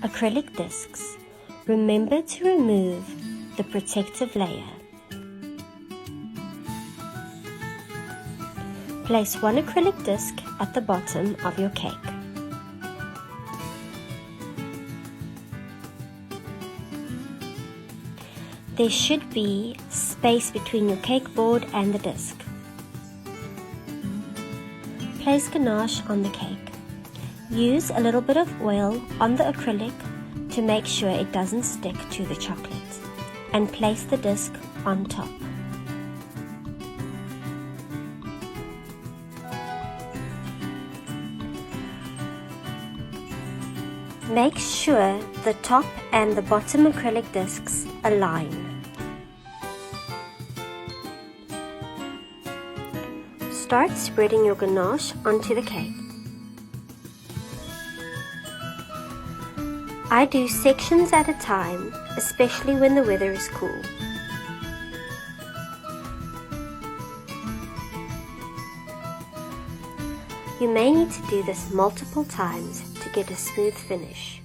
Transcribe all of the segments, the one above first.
acrylic discs, remember to remove the protective layer. Place one acrylic disc at the bottom of your cake. There should be space between your cake board and the disc. Place ganache on the cake. Use a little bit of oil on the acrylic to make sure it doesn't stick to the chocolate, and place the disc on top. Make sure the top and the bottom acrylic discs align. Start spreading your ganache onto the cake. I do sections at a time, especially when the weather is cool. You may need to do this multiple times to get a smooth finish.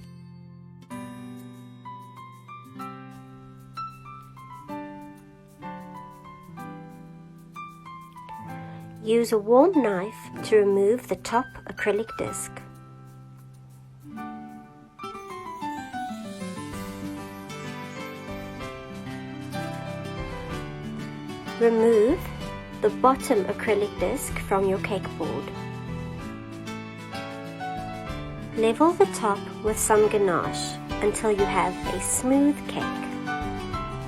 Use a warm knife to remove the top acrylic disc. Remove the bottom acrylic disc from your cake board. Level the top with some ganache until you have a smooth cake.